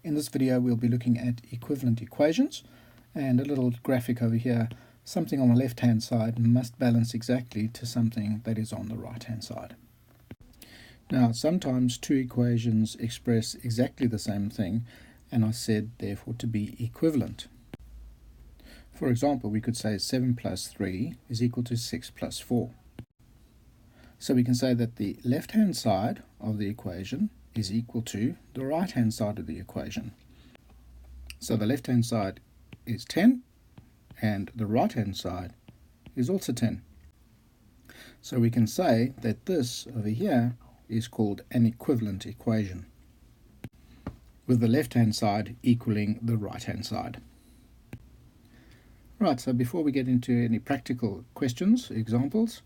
In this video we'll be looking at equivalent equations, and a little graphic over here. Something on the left hand side must balance exactly to something that is on the right hand side. Now sometimes two equations express exactly the same thing and are said therefore to be equivalent. For example, we could say 7 plus 3 is equal to 6 plus 4. So we can say that the left hand side of the equation is equal to the right hand side of the equation. So the left hand side is 10 and the right hand side is also 10. So we can say that this over here is called an equivalent equation, with the left hand side equaling the right hand side. Right, so before we get into any practical questions, examples,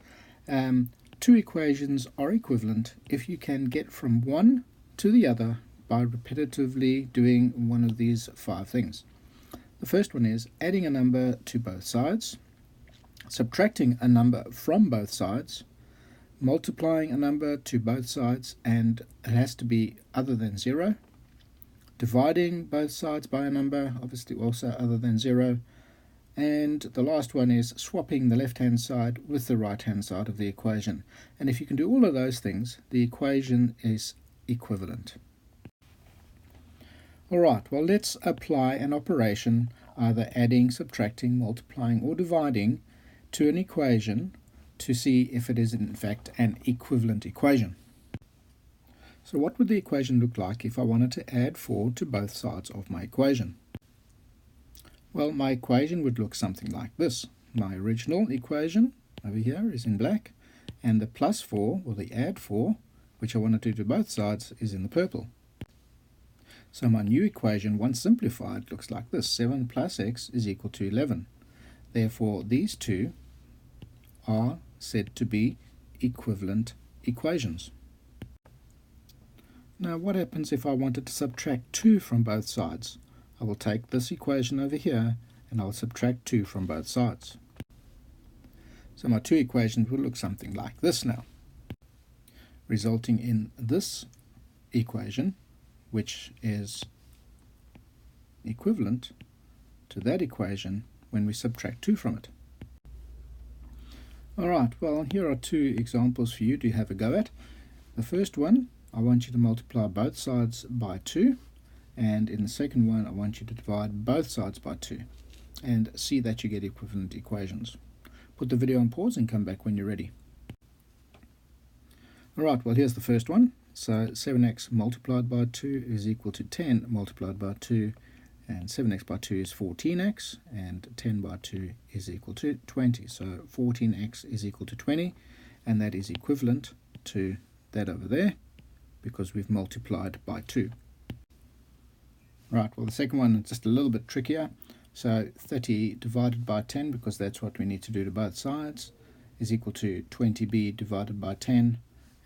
two equations are equivalent if you can get from one to the other by repetitively doing one of these 5 things. The first one is adding a number to both sides, subtracting a number from both sides, multiplying a number to both sides and it has to be other than 0, dividing both sides by a number, obviously also other than 0, and the last one is swapping the left hand side with the right hand side of the equation. And if you can do all of those things, the equation is equivalent. Alright, well let's apply an operation, either adding, subtracting, multiplying or dividing, to an equation to see if it is in fact an equivalent equation. So what would the equation look like if I wanted to add 4 to both sides of my equation? Well, my equation would look something like this. My original equation over here is in black, and the plus 4, or the add 4, which I want to do to both sides, is in the purple. So my new equation, once simplified, looks like this. 7 plus x is equal to 11. Therefore, these two are said to be equivalent equations. Now, what happens if I wanted to subtract 2 from both sides? I will take this equation over here and I'll subtract 2 from both sides. So my two equations will look something like this now, resulting in this equation, which is equivalent to that equation when we subtract 2 from it. Alright, well here are 2 examples for you to have a go at. The first one, I want you to multiply both sides by 2. And in the second one, I want you to divide both sides by 2 and see that you get equivalent equations. Put the video on pause and come back when you're ready. Alright, well here's the first one. So 7x multiplied by 2 is equal to 10 multiplied by 2, and 7x by 2 is 14x, and 10 by 2 is equal to 20. So 14x is equal to 20, and that is equivalent to that over there because we've multiplied by 2. Right, well the second one is just a little bit trickier. So 30 divided by 10, because that's what we need to do to both sides, is equal to 20b divided by 10.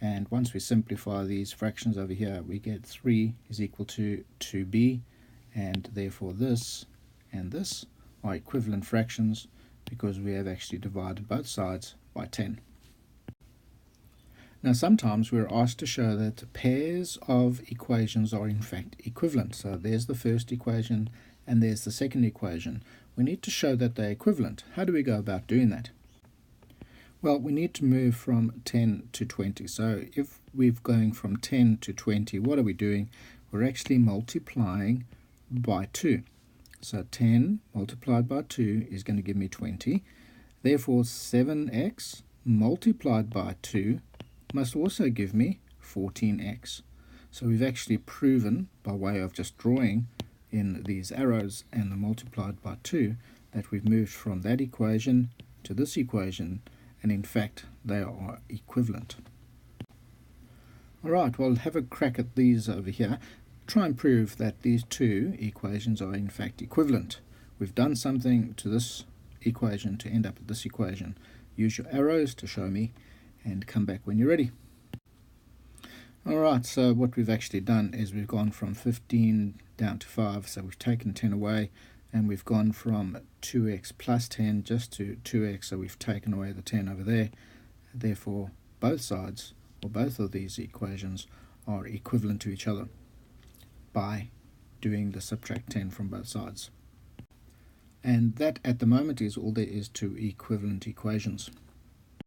And once we simplify these fractions over here, we get 3 is equal to 2b, and therefore this and this are equivalent fractions because we have actually divided both sides by 10. Now sometimes we're asked to show that pairs of equations are in fact equivalent. So there's the first equation and there's the second equation. We need to show that they're equivalent. How do we go about doing that? Well, we need to move from 10 to 20. So if we're going from 10 to 20, what are we doing? We're actually multiplying by 2. So 10 multiplied by 2 is going to give me 20. Therefore 7x multiplied by 2 must also give me 14x. So we've actually proven, by way of just drawing in these arrows and the multiplied by 2, that we've moved from that equation to this equation, and in fact they are equivalent. Alright, well have a crack at these over here. Try and prove that these two equations are in fact equivalent. We've done something to this equation to end up at this equation. Use your arrows to show me and come back when you're ready. Alright, so what we've actually done is we've gone from 15 down to 5, so we've taken 10 away, and we've gone from 2x plus 10 just to 2x, so we've taken away the 10 over there. Therefore both sides, or both of these equations, are equivalent to each other by doing the subtract 10 from both sides. And that at the moment is all there is to equivalent equations.